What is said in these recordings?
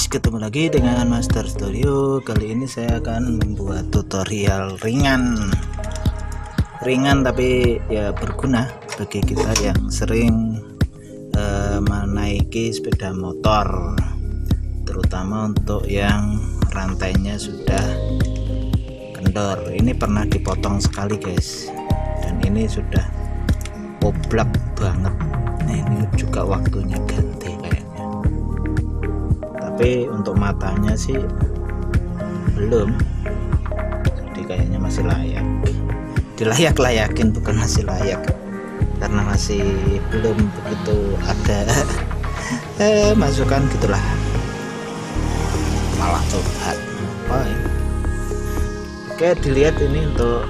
guys, ketemu lagi dengan Master Studio. Kali ini saya akan membuat tutorial ringan tapi ya berguna bagi kita yang sering menaiki sepeda motor, terutama untuk yang rantainya sudah kendor. Ini pernah dipotong sekali guys, dan ini sudah oblak banget. Nah, ini juga waktunya ganti kayaknya, tapi untuk matanya sih belum, jadi kayaknya masih layak, dilayak-layakin, bukan masih layak, karena masih belum begitu ada masukan gitulah, malah curhat apa ini. Oke, dilihat ini untuk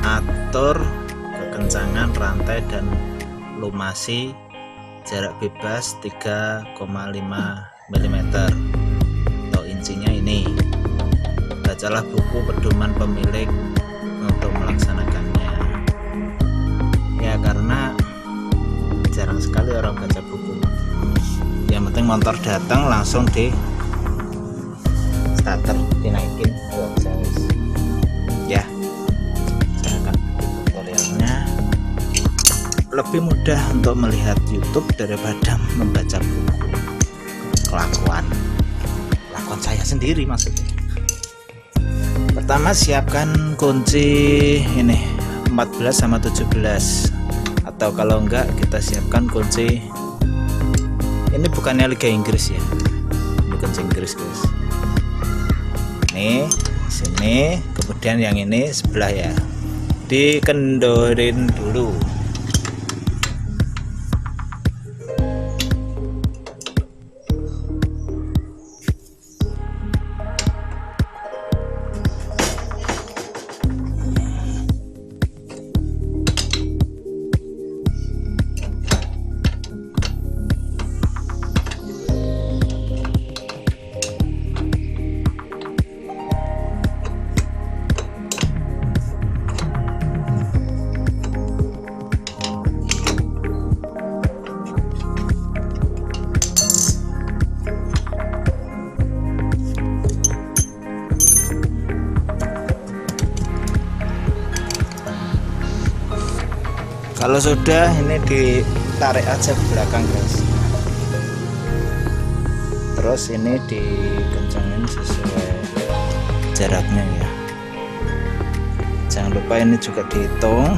atur kekencangan rantai dan lumasi jarak bebas 3,5 mm atau insinya ini. Bacalah buku pedoman pemilik untuk melaksanakannya ya, karena jarang sekali orang baca buku. Yang penting motor datang langsung di starter, dinaikin ya. Lebih mudah untuk melihat YouTube daripada membaca buku. Kelakuan saya sendiri maksudnya. Pertama, siapkan kunci ini 14 sama 17, atau kalau enggak kita siapkan kunci ini, bukannya Liga Inggris ya, ini kunci Inggris guys. Nih sini, kemudian yang ini sebelah ya, dikendorin dulu. Kalau sudah, ini ditarik aja ke belakang guys, terus ini dikencangin sesuai jaraknya ya. Jangan lupa ini juga dihitung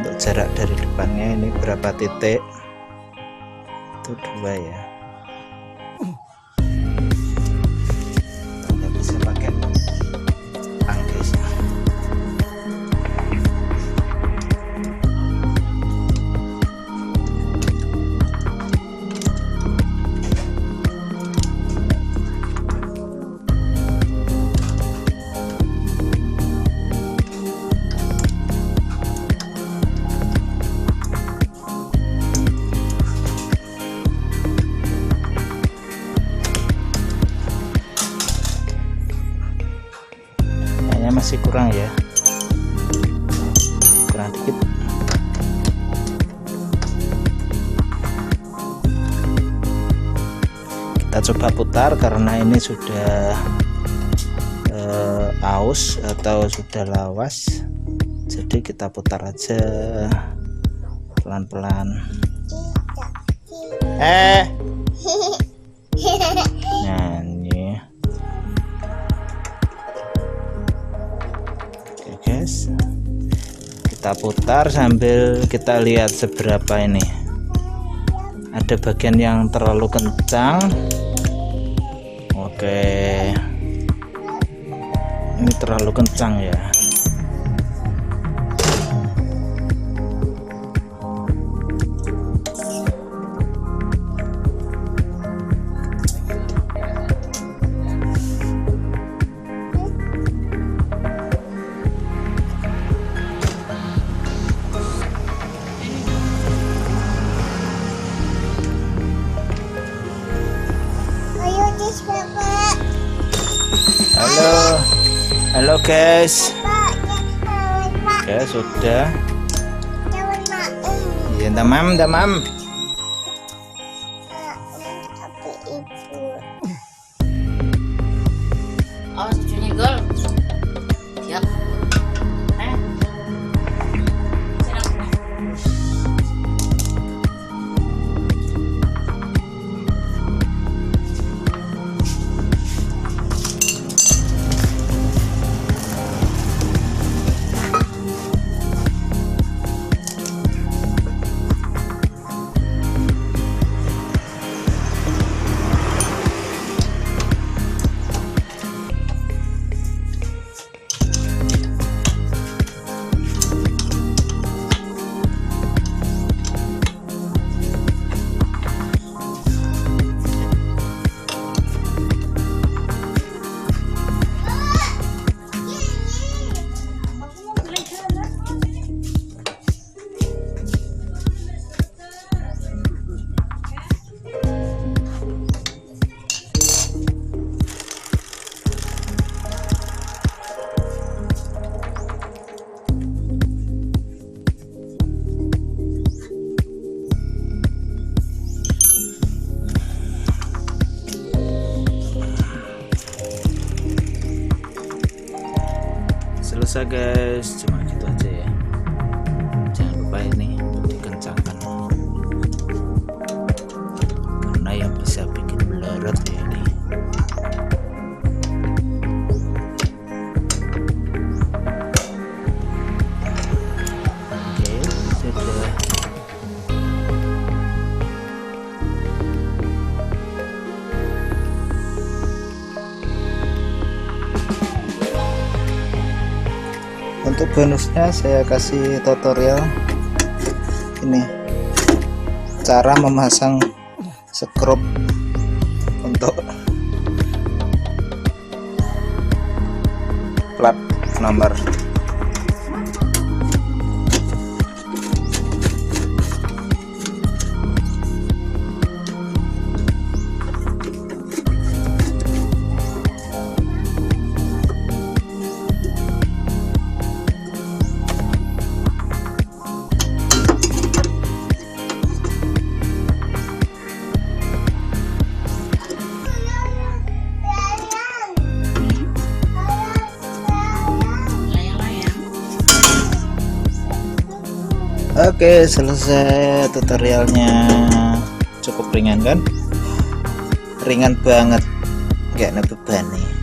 untuk jarak dari depannya, ini berapa titik, itu 2 ya. Nggak bisa pakai tangkis. Masih kurang ya, kurang dikit. Kita coba putar karena ini sudah aus atau sudah lawas, jadi kita putar aja pelan-pelan. Nyanyi. Guys, kita putar sambil kita lihat seberapa ini. Ada bagian yang terlalu kencang. Oke, ini terlalu kencang ya. Halo guys. Oke, sudah. Ya tamam. Awas cucunya gol. Siap. Selesai guys, cuma gitu aja ya. Jangan lupa ini dikencangkan karena yang bisa bikin melorot ya ini. Oke, sudah. Untuk bonusnya saya kasih tutorial ini cara memasang skrup untuk plat nomor. Oke, selesai tutorialnya. Cukup ringan kan? Ringan banget, nggak ada beban nih.